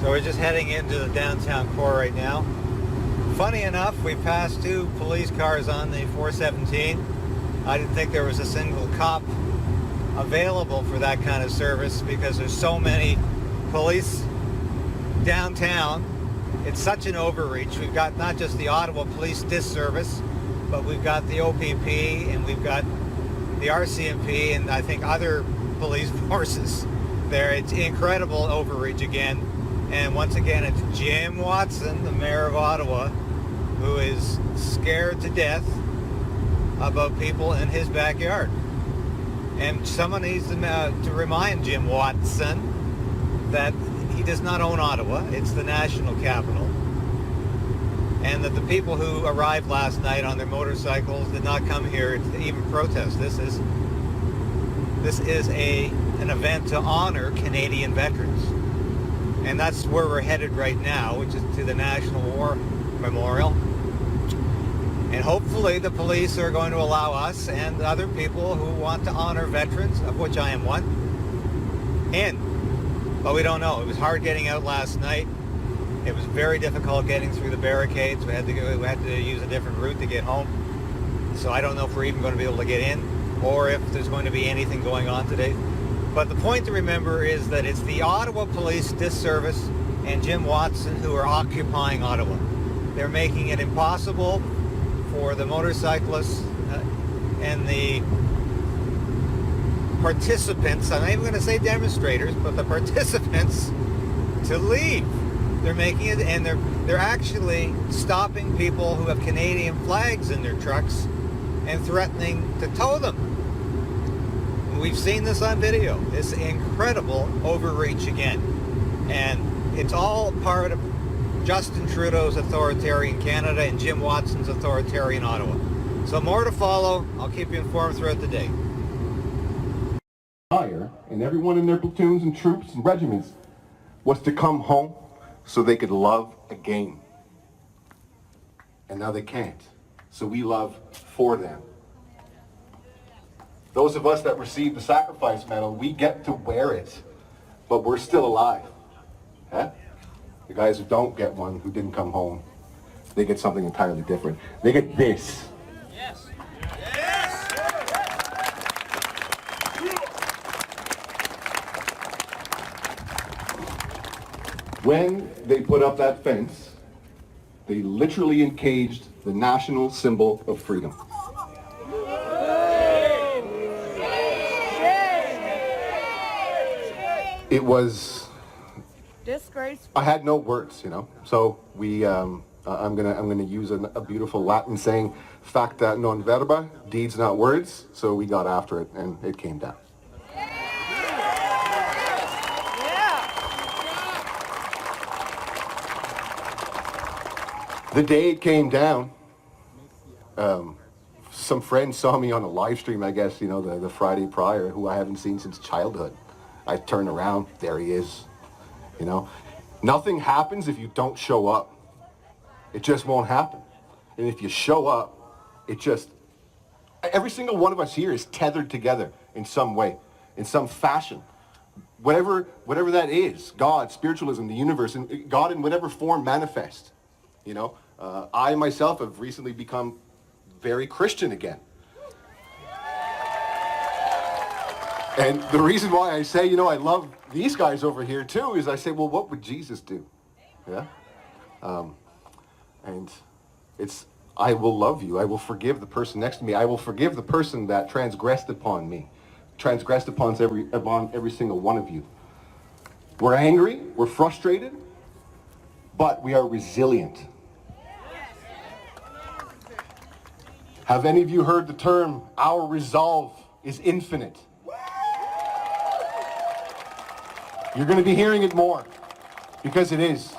So we're just heading into the downtown core right now. Funny enough, we passed 2 police cars on the 417. I didn't think there was a single cop available for that kind of service because there's so many police downtown. It's such an overreach. We've got not just the Ottawa Police Disc Service, but we've got the OPP and we've got the RCMP and I think other police forces there. It's incredible overreach again. And once again, it's Jim Watson, the mayor of Ottawa, who is scared to death about people in his backyard. And someone needs to remind Jim Watson that he does not own Ottawa. It's the national capital. And that the people who arrived last night on their motorcycles did not come here to even protest. This is an event to honor Canadian veterans. And that's where we're headed right now, which is to the National War Memorial. And hopefully the police are going to allow us and other people who want to honor veterans, of which I am one, in. But we don't know. It was hard getting out last night. It was very difficult getting through the barricades. We had to use a different route to get home. So I don't know if we're even going to be able to get in or if there's going to be anything going on today. But the point to remember is that it's the Ottawa Police Disc Service and Jim Watson who are occupying Ottawa. They're making it impossible for the motorcyclists and the participants, I'm not even going to say demonstrators, but the participants to leave. They're making it, and they're actually stopping people who have Canadian flags in their trucks and threatening to tow them. We've seen this on video. This incredible overreach again. And it's all part of Justin Trudeau's authoritarian Canada and Jim Watson's authoritarian Ottawa. So more to follow. I'll keep you informed throughout the day. And everyone in their platoons and troops and regiments was to come home so they could love again. And now they can't. So we love for them. Those of us that received the sacrifice medal, we get to wear it, but we're still alive. Huh? The guys who don't get one, who didn't come home, they get something entirely different. They get this. Yes. Yes. When they put up that fence, they literally encaged the national symbol of freedom. It was disgraceful. I had no words, you know. So we, I'm gonna use a beautiful Latin saying, "Facta non verba," deeds not words. So we got after it, and it came down. The day it came down, some friends saw me on a live stream, I guess, you know, the Friday prior, who I haven't seen since childhood. I turn around, there he is, you know. Nothing happens if you don't show up. It just won't happen. And if you show up, every single one of us here is tethered together in some way, in some fashion. Whatever that is, God, spiritualism, the universe, and God in whatever form manifest, you know. I myself have recently become very Christian again. And the reason why I say, you know, I love these guys over here too, is I say, well, what would Jesus do? Yeah? And it's, I will love you. I will forgive the person next to me. I will forgive the person that transgressed upon me. Transgressed upon every single one of you. We're angry, we're frustrated, but we are resilient. Have any of you heard the term, our resolve is infinite? You're going to be hearing it more, because it is.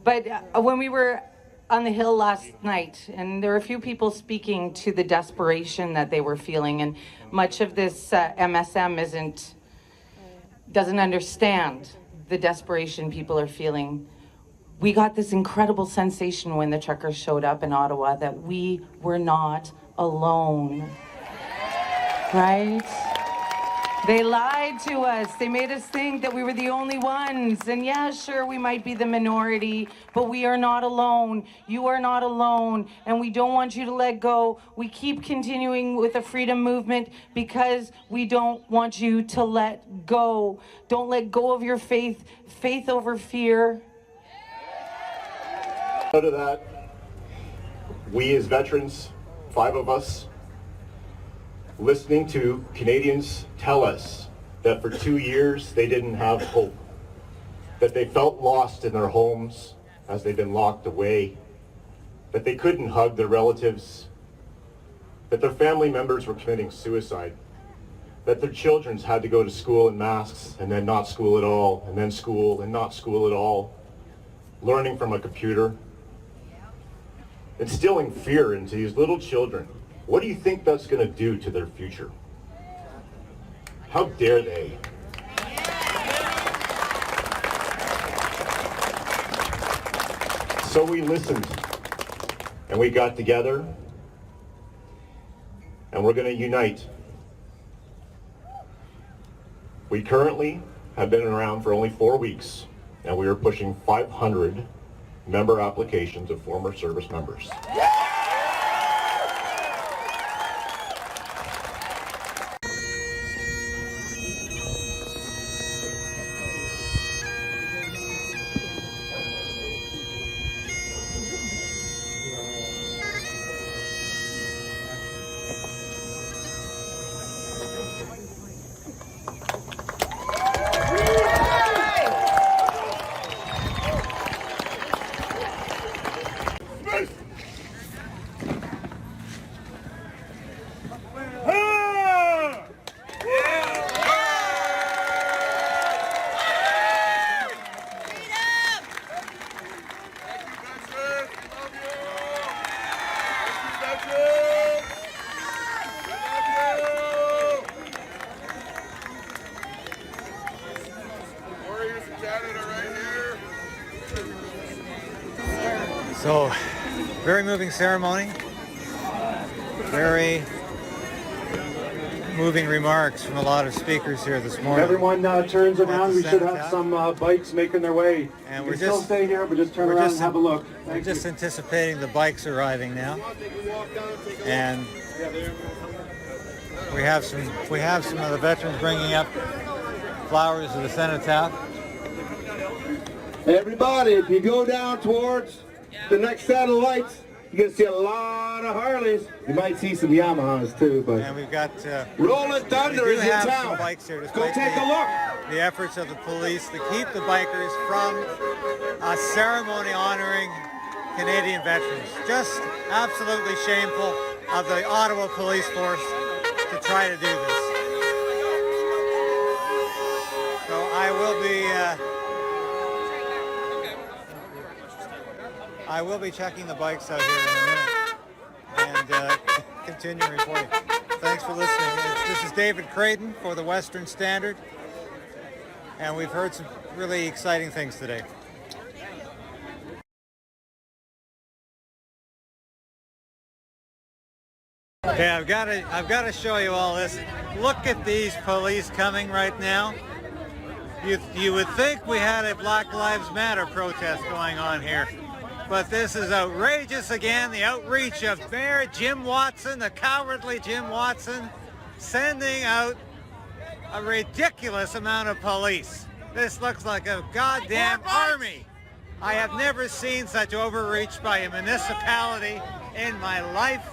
But when we were on the Hill last night, and there were a few people speaking to the desperation that they were feeling, and much of this MSM doesn't understand the desperation people are feeling. We got this incredible sensation when the truckers showed up in Ottawa that we were not alone, right? They lied to us. They made us think that we were the only ones. And yeah, sure, we might be the minority, but we are not alone. You are not alone. And we don't want you to let go. We keep continuing with the freedom movement because we don't want you to let go. Don't let go of your faith. Faith over fear. Out of that, we as veterans, 5 of us, listening to Canadians tell us that for 2 years they didn't have hope, that they felt lost in their homes as they've been locked away, that they couldn't hug their relatives, that their family members were committing suicide, that their children had to go to school in masks and then not school at all, and then school and not school at all, learning from a computer, instilling fear into these little children. What do you think that's going to do to their future? How dare they? So we listened, and we got together, and we're going to unite. We currently have been around for only 4 weeks, and we are pushing 500 member applications of former service members. So, very moving ceremony, very moving remarks from a lot of speakers here this morning. Everyone turns around. We should have some bikes making their way. And we're we're still just stay here, but just turn around and have a look. We're just anticipating the bikes arriving now, and we have some of the veterans bringing up flowers to the cenotaph. Everybody, if you go down towards the next satellites, you're gonna see a lot of Harleys. You might see some Yamahas too, but. And we've got Rolling Thunder is in town. Bikes here. Go take a look. The efforts of the police to keep the bikers from a ceremony honoring Canadian veterans. Just absolutely shameful of the Ottawa police force to try to do this. So I will be checking the bikes out here in a minute and continue reporting. Thanks for listening. This is David Creighton for the Western Standard, and we've heard some really exciting things today. Okay, I've got to show you all this. Look at these police coming right now. You would think we had a Black Lives Matter protest going on here. But this is outrageous again, the outreach of Mayor Jim Watson, the cowardly Jim Watson, sending out a ridiculous amount of police. This looks like a goddamn army. I have never seen such overreach by a municipality in my life.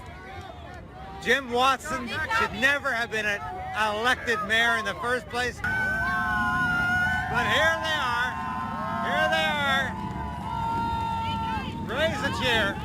Jim Watson should never have been an elected mayor in the first place. But here they are. Here they are. Raise a chair.